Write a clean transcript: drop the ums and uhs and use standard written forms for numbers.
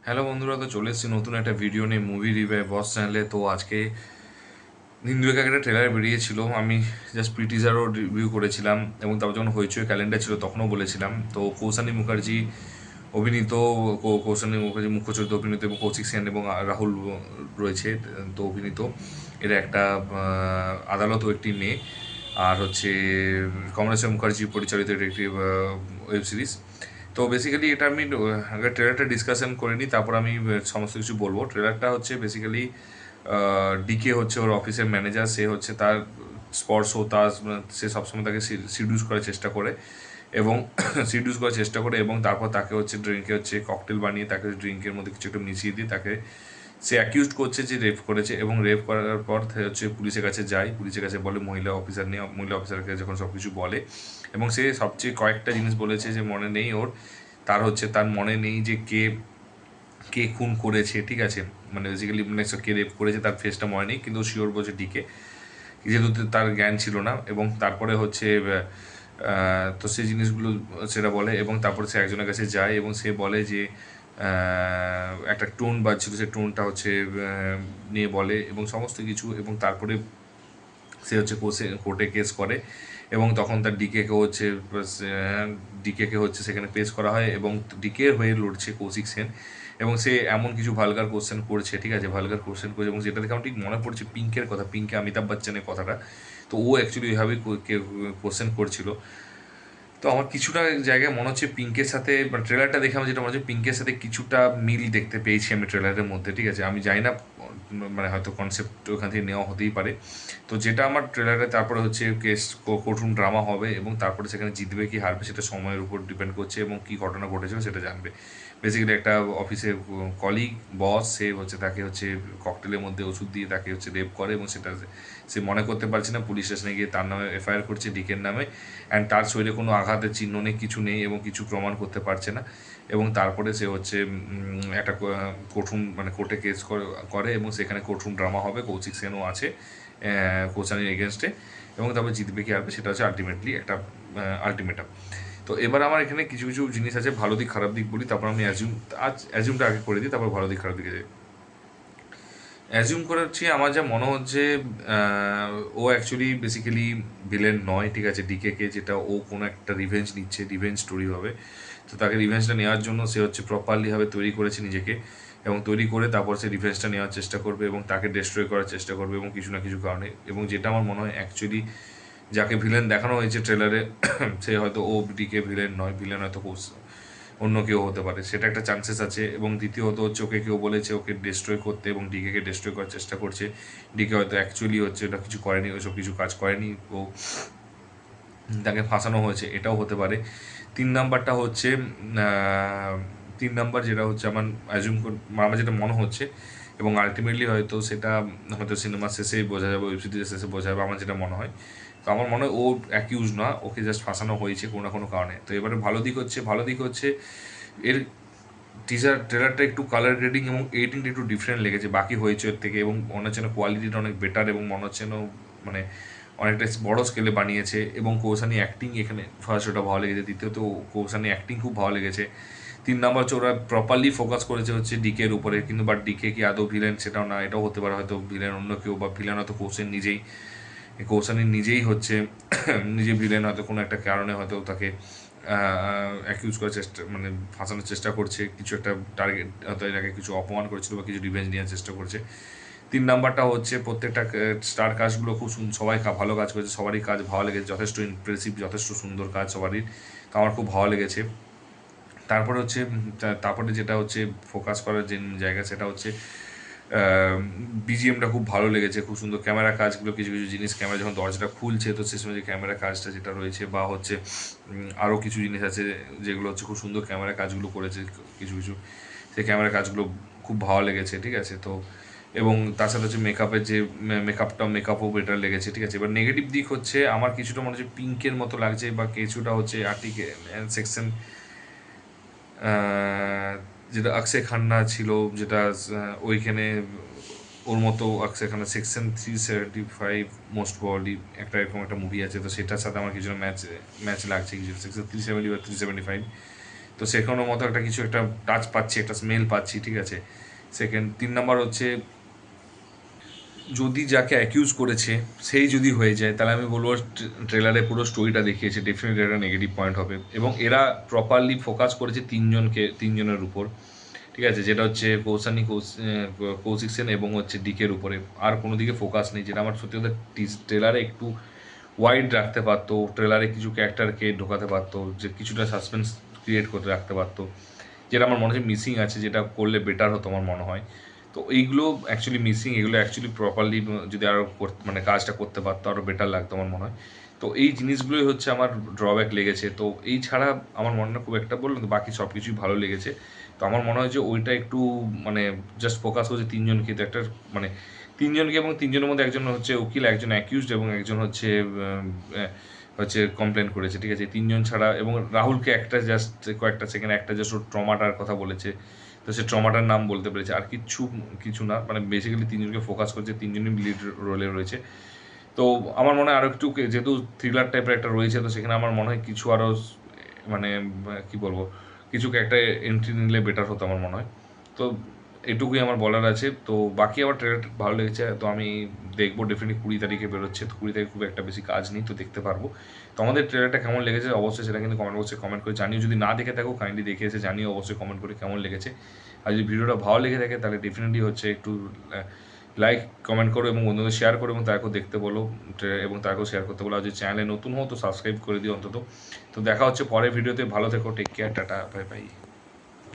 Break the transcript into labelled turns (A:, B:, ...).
A: Hello বন্ধুরা, তো চলে এসেছি নতুন একটা ভিডিও নিয়ে মুভি রিভিউ বস চ্যানেলে। তো আজকে দিন দুয়েক আগে একটা ট্রেলার বেরিয়েছিল, আমি জাস্ট প্রিটিজারও রিভিউ করেছিলাম এবং তারপর যখন হইচই ক্যালেন্ডার ছিল তখনও বলেছিলাম। তো কৌশানী মুখার্জি অভিনীত, কৌশানী মুখার্জি মুখ্য চরিত্রে অভিনীত এবং কৌশিক সেন এবং রাহুল রয়েছে তো অভিনীত। এটা একটা আদালত ও একটি মেয়ে, আর হচ্ছে কমলেশ্বর মুখার্জি পরিচালিত এটা একটি ওয়েব সিরিজ। তো বেসিক্যালি এটা আমি আগে ট্রেলারটা ডিসকাশন করে নিই, তারপর আমি সমস্ত কিছু বলবো। ট্রেলারটা হচ্ছে বেসিক্যালি ডিকে হচ্ছে ওর অফিসের ম্যানেজার, সে হচ্ছে তার স্পর্শ তার সে সবসময় তাকে সিডিউস করার চেষ্টা করে এবং সিডিউস করার চেষ্টা করে এবং তারপর তাকে হচ্ছে ড্রিঙ্কে হচ্ছে ককটেল বানিয়ে তাকে ড্রিঙ্কের মধ্যে কিছু একটা মিশিয়ে দিয়ে তাকে সে অ্যাকিউজড করছে যে রেপ করেছে এবং রেপ করার পর হচ্ছে পুলিশের কাছে যায়, পুলিশের কাছে বলে মহিলা অফিসার নিয়ে, মহিলা অফিসারকে যখন সব কিছু বলে এবং সে সবচেয়ে কয়েকটা জিনিস বলেছে যে মনে নেই ওর, তার হচ্ছে তার মনে নেই যে কে কে খুন করেছে, ঠিক আছে, মানে বেসিক্যালি মানে কে রেপ করেছে তার ফেসটা মনে নেই, কিন্তু শিওর বলছে ডিকে, যেহেতু তার জ্ঞান ছিল না। এবং তারপরে হচ্ছে তো সেই জিনিসগুলো সেটা বলে এবং তারপরে সে একজনের কাছে যায় এবং সে বলে যে একটা টোন বাজছিল, সে টোনটা হচ্ছে নিয়ে বলে এবং সমস্ত কিছু, এবং তারপরে সে হচ্ছে কোর্টে কেস করে এবং তখন তার ডিকেকে হচ্ছে ডিকেকে হচ্ছে সেখানে পেশ করা হয় এবং ডিকের হয়ে লড়ছে কৌশিক সেন এবং সে এমন কিছু ভালগার কোশ্চেন করছে, ঠিক আছে, ভালগার কোশ্চেন করছে এবং যেটা দেখে আমার ঠিক মনে পড়ছে পিঙ্কের কথা, পিঙ্কে অমিতাভ বচ্চনের কথাটা। তো ও অ্যাকচুয়ালি ওইভাবেই কোশ্চেন করছিল। তো আমার কিছুটা জায়গায় মনে হচ্ছে পিঙ্কের সাথে, মানে ট্রেলারটা দেখে আমার যেটা মনে হচ্ছে পিঙ্কের সাথে কিছুটা মিল দেখতে পেয়েছি আমি ট্রেলারের মধ্যে, ঠিক আছে। আমি জানি না, মানে হয়তো কনসেপ্ট ওখান থেকে নেওয়া হতেই পারে। তো যেটা আমার ট্রেলারে তারপরে হচ্ছে কেস কোর্টরুম ড্রামা হবে এবং তারপরে সেখানে জিতবে কি হারবে সেটা সময়ের উপর ডিপেন্ড করছে এবং কী ঘটনা ঘটেছিল সেটা জানবে। বেসিক্যালি একটা অফিসের কলিগ বস, সে হচ্ছে তাকে হচ্ছে ককটেলের মধ্যে ওষুধ দিয়ে তাকে হচ্ছে রেপ করে এবং সেটা সে মনে করতে পারছে না, পুলিশ স্টেশনে গিয়ে তার নামে এফআইআর করছে ডিকের নামে, অ্যান্ড তার শরীরে কোনো আঘাতের চিহ্ন নেই, কিছু নেই এবং কিছু প্রমাণ করতে পারছে না। এবং তারপরে সে হচ্ছে একটা মানে কোর্টে কেস করে এবং সেখানে কোর্টরুম ড্রামা হবে, কৌশিক সেনও আছে কোচানির এগেনস্টে, এবং তারপর জিতবে কি হারবে সেটা হচ্ছে আলটিমেটলি একটা আলটিমেটাম। তো এবার আমার এখানে কিছু কিছু জিনিস আছে, ভালো দিক খারাপ দিক বলি, তারপর আমি অ্যাজিউমটা আগে করে দিই, তারপর ভালো দিক খারাপ দিকে যাই। অ্যাজিউম করেছি আমার যা মনে হচ্ছে ও অ্যাকচুয়ালি বেসিক্যালি ভিলেন নয়, ঠিক আছে, ডিকেকে যেটা ও কোনো একটা রিভেঞ্জ নিচ্ছে, রিভেঞ্জ স্টোরি হবে। তো তাকে রিভেঞ্জটা নেওয়ার জন্য সে হচ্ছে প্রপারলিভাবে তৈরি করেছে নিজেকে এবং তৈরি করে তারপর সে রিভেঞ্জটা নেওয়ার চেষ্টা করবে এবং তাকে ডিস্ট্রয় করার চেষ্টা করবে এবং কিছু না কিছু কারণে, এবং যেটা আমার মনে হয় অ্যাকচুয়ালি যাকে ভিলেন দেখানো হয়েছে ট্রেলারে সে হয়তো ও ডিকে ভিলেন নয়, ভিলেন হয়তো অন্য কেউ হতে পারে, সেটা একটা চান্সেস আছে। এবং দ্বিতীয়ত হচ্ছে ওকে কেউ বলেছে ওকে ডিস্ট্রয় করতে এবং ডিকেকে ডিস্ট্রয় করার চেষ্টা করছে, ডিকে হয়তো অ্যাকচুয়ালি হচ্ছে ওটা কিছু করেনি, ওইসব কিছু কাজ করেনি, ও তাকে ফাঁসানো হয়েছে, এটাও হতে পারে। তিন নাম্বারটা হচ্ছে আহ, তিন নাম্বার যেটা হচ্ছে আমার আমার যেটা মনে হচ্ছে এবং আলটিমেটলি হয়তো সেটা হয়তো সিনেমার শেষে বোঝা যাবে, ওয়েব সিরিজের শেষে বোঝা যাবে, আমার যেটা মনে হয়। তো আমার মনে হয় ও অ্যাকিউজ না, ওকে জাস্ট ফাঁসানো হয়েছে কোনো না কোনো কারণে। তো এবারে ভালো দিক হচ্ছে এর ট্রেলারটা একটু কালার গ্রেডিং এবং এডিটিংটা একটু ডিফারেন্ট লেগেছে বাকি হয়েছে এর থেকে, এবং মনে হচ্ছে না কোয়ালিটিটা অনেক বেটার এবং মনে হচ্ছে না মানে অনেকটা বড় স্কেলে বানিয়েছে। এবং কৌশানি অ্যাক্টিং এখানে ফার্স্ট ওটা ভালো লেগেছে, দ্বিতীয়ত কৌশানি অ্যাক্টিং খুব ভালো লেগেছে। তিন নাম্বার হচ্ছে ওরা প্রপারলি ফোকাস করেছে হচ্ছে ডিকের উপরে, কিন্তু বাট ডিকে কি আদৌ ভিলেন সেটাও না, এটাও হতে পারে হয়তো ভিলেন অন্য কেউ, বা ভিলেন হয়তো কৌশানি নিজেই হচ্ছে নিজে ভিলেন, হয়তো কোনো একটা কারণে হয়তো তাকে অ্যাকিউজ করার চেষ্টা, মানে ফাঁসানোর চেষ্টা করছে, কিছু একটা টার্গেট হয়তো এটাকে কিছু অপমান করেছিল বা কিছু রিভেঞ্জ নেওয়ার চেষ্টা করছে। তিন নাম্বারটা হচ্ছে প্রত্যেকটা স্টার কাজগুলো খুব সবাই ভালো কাজ করেছে, সবারই কাজ ভালো লেগেছে, যথেষ্ট ইমপ্রেসিভ, যথেষ্ট সুন্দর কাজ সবারই, তো আমার খুব ভালো লেগেছে। তারপরে হচ্ছে তারপরে যেটা হচ্ছে ফোকাস করার যে জায়গা সেটা হচ্ছে বিজিএমটা খুব ভালো লেগেছে, খুব সুন্দর ক্যামেরা কাজগুলো, কিছু কিছু জিনিস ক্যামেরা যখন দরজাটা খুলছে তো সে সময় যে ক্যামেরা কাজটা যেটা রয়েছে, বা হচ্ছে আরও কিছু জিনিস আছে যেগুলো হচ্ছে খুব সুন্দর ক্যামেরা কাজগুলো করেছে কিছু কিছু, সেই ক্যামেরা কাজগুলো খুব ভালো লেগেছে, ঠিক আছে। তো এবং তার সাথে হচ্ছে মেকআপের যে মেকআপও বেটার লেগেছে, ঠিক আছে। এবার নেগেটিভ দিক হচ্ছে আমার কিছুটা মনে হচ্ছে পিঙ্কের মতো লাগছে, বা কিছুটা হচ্ছে আর্টিক সেকশন, যেটা অক্ষয় খান্না ছিল, যেটা ওইখানে ওর মতো অক্ষয় খান্না সেকশন 375 মোস্ট প্রবাবলি একটা এরকম একটা মুভি আছে, তো সেটার সাথে আমার কিছু ম্যাচ ম্যাচ লাগছে, কিছু সেকশন 370 বা 375, তো সেখানের মতো একটা কিছু একটা টাচ পাচ্ছি, একটা স্মেল পাচ্ছি, ঠিক আছে। সেকেন্ড 3 নাম্বার হচ্ছে, যদি যাকে অ্যাকিউজ করেছে সেই যদি হয়ে যায়, তাহলে আমি বলবো ট্রেলারে পুরো স্টোরিটা দেখিয়েছে, ডেফিনেটলি একটা নেগেটিভ পয়েন্ট হবে। এবং এরা প্রপারলি ফোকাস করেছে তিনজনের উপর, ঠিক আছে, যেটা হচ্ছে কৌশিক সেন এবং হচ্ছে ডিকের উপরে। আর কোনো দিকে ফোকাস নেই, যেটা আমার সত্যি কথা ট্রেলারে একটু ওয়াইড রাখতে পারতো, ট্রেলারে কিছু ক্যারেক্টারকে ঢোকাতে পারতো, যে কিছুটা সাসপেন্স ক্রিয়েট করতে রাখতে পারতো, যেটা আমার মনে হচ্ছে মিসিং আছে, যেটা করলে বেটার হতো আমার মনে হয়। তো এইগুলো অ্যাকচুয়ালি মিসিং, এগুলো অ্যাকচুয়ালি প্রপারলি যদি আরও মানে কাজটা করতে পারতো আরও বেটার লাগতো আমার মনে হয়। তো এই জিনিসগুলোই হচ্ছে আমার ড্রব্যাক লেগেছে। তো এই ছাড়া আমার মনে হয় খুব একটা বললাম তো, বাকি সব কিছুই ভালো লেগেছে। তো আমার মনে হয় যে ওইটা একটু মানে জাস্ট ফোকাস করছে তিনজনকে, তো একটা মানে তিনজনকে, এবং তিনজনের মধ্যে একজন হচ্ছে উকিল, একজন অ্যাকিউজড এবং একজন হচ্ছে কমপ্লেন করেছে, ঠিক আছে। তিনজন ছাড়া, এবং রাহুলকে একটা জাস্ট কয়েকটা সেকেন্ড একটা জাস্ট ওর ট্রমাটার কথা বলেছে, তো সে ট্রমাটার নাম বলতে পেরেছে, আর কিছু না, মানে বেসিক্যালি তিনজনকে ফোকাস করছে, তিনজনই লিড রোলে রয়েছে। তো আমার মনে হয় আরও একটু, যেহেতু থ্রিলার টাইপের একটা রয়েছে, তো সেখানে আমার মনে হয় কিছু আরও মানে কী বলবো, কিছু একটা এন্ট্রি নিলে বেটার হতো আমার মনে হয়। তো এটুকুই আমার বলার আছে। তো বাকি আমার ট্রেলারটা ভালো লেগেছে, তো আমি দেখবো ডেফিনেটলি। 20 তারিখে বেরোচ্ছে, তো 20 তারিখে খুব একটা বেশি কাজ নেই, তো দেখতে পারবো। তো আমাদের ট্রেলারটা কেমন লেগেছে অবশ্যই সেটা কিন্তু কমেন্ট বক্সে কমেন্ট করে জানিও। যদি না দেখে থাকো কাইন্ডলি দেখে এসে জানিও অবশ্যই কমেন্ট করে কেমন লেগেছে। আর যদি ভিডিওটা ভালো লেগে থাকে তাহলে ডেফিনেটলি হচ্ছে একটু লাইক কমেন্ট করো এবং বন্ধুদের শেয়ার করো, এবং তাকেও দেখতে বলো, এবং তাকেও শেয়ার করতে বলো। আর যদি চ্যানেলে নতুন হও তো সাবস্ক্রাইব করে দিও অন্তত। তো দেখা হচ্ছে পরের ভিডিওতে, ভালো থেকো, টেক কেয়ার, টাটা, বাই বাই।